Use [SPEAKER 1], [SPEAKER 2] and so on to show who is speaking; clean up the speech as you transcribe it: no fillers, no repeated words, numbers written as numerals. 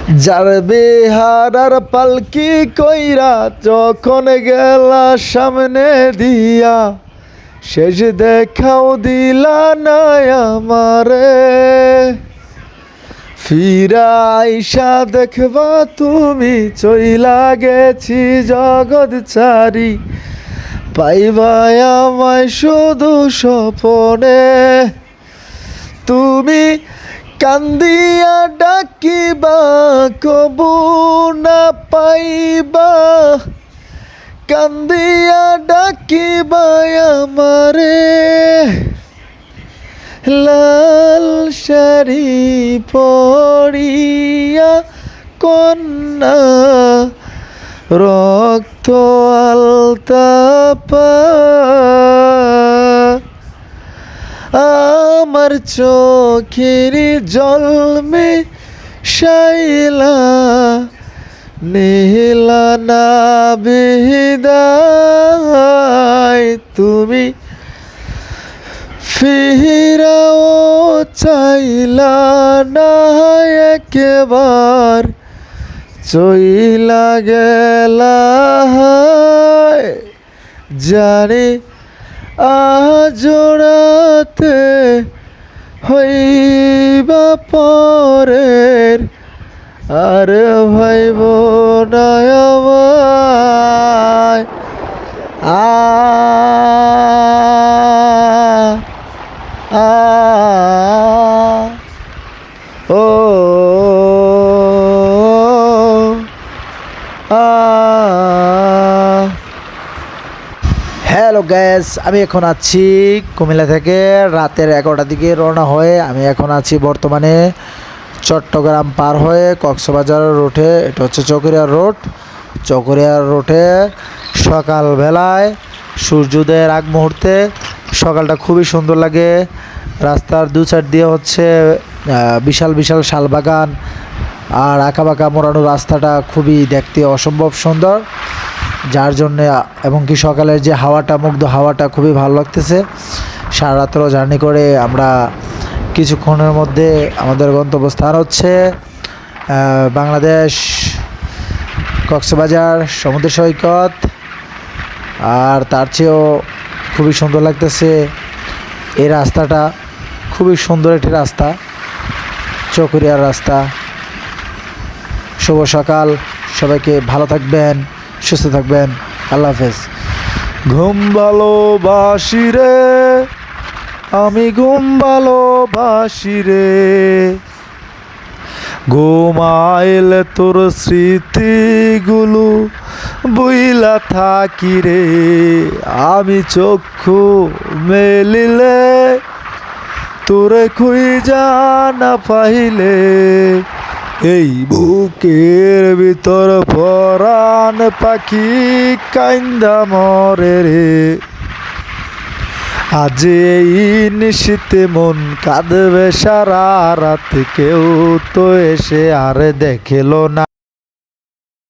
[SPEAKER 1] যার বেহারার পালকি কইরা যখন গেলা সামনে দিয়া, শেষ দেখাও দিলা না আমারে। ফিরা আইসা দেখবা তুমি চইলা গেছি জগৎ চারি, পাইবাই আমায় শুধু স্বপনে। তুমি কান্দিয়া ডাকিবা কবু না পাইবা, কান্দিয়া ডাকিবা আমারে। লাল শাড়ি পরিয়া কন্যা, রক্ত আলতা পা, আমার চোখের জলমে শাইলা নীলা না বিদায়। তুমি ফিরাও চাইলা না একবার, চইলা গেলা জানি আজোড়াতে হইবা পরের, আর ভাইব না আমায়। আ আ ও আ। হ্যালো গ্যাস, আমি এখন আছি কুমিল্লা থেকে রাতের 11টার দিকে রওনা হয়ে আমি এখন আছি বর্তমানে চট্টগ্রাম পার হয়ে কক্সবাজার রোডে। এটা হচ্ছে চকরিয়া রোড। চকরিয়া রোডে সকালবেলায় সূর্যোদয়ের আগ মুহূর্তে সকালটা খুবই সুন্দর লাগে। রাস্তার দু সাইড দিয়ে হচ্ছে বিশাল বিশাল শালবাগান, আর আঁকাবাঁকা মোড়ানো রাস্তাটা খুবই দেখতে অসম্ভব সুন্দর, যার জন্যে এবং কি সকালের যে হাওয়াটা, মুগ্ধ হাওয়াটা খুবই ভালো লাগতেছে। সারা রাত্র জার্নি করে আমরা কিছুক্ষণের মধ্যে আমাদের গন্তব্যস্থান হচ্ছে বাংলাদেশ কক্সবাজার সমুদ্র সৈকত। আর তার চেয়েও খুবই সুন্দর লাগতেছে এই রাস্তাটা, খুবই সুন্দর একটি রাস্তা, চকরিয়ার রাস্তা। শুভ সকাল, সবাইকে ভালো থাকবেন, সুস্থ থাকবেন, আল্লাহ হাফেজ। ঘুম ভালোবাসি রে, আমি ঘুম ভালোবাসি রে, ঘুমাইলে তোর স্মৃতিগুলো বইলা থাকি রে, আমি চক্ষু মেলিলে তোরে খুঁজা না পাইলে, এই বুকের ভিতর পরাণ পাখি কাইন্দা মরে রে। আজ এই নিশীতে মন কাঁদবে সারা রাত, কেউ তো এসে আর দেখেলো না।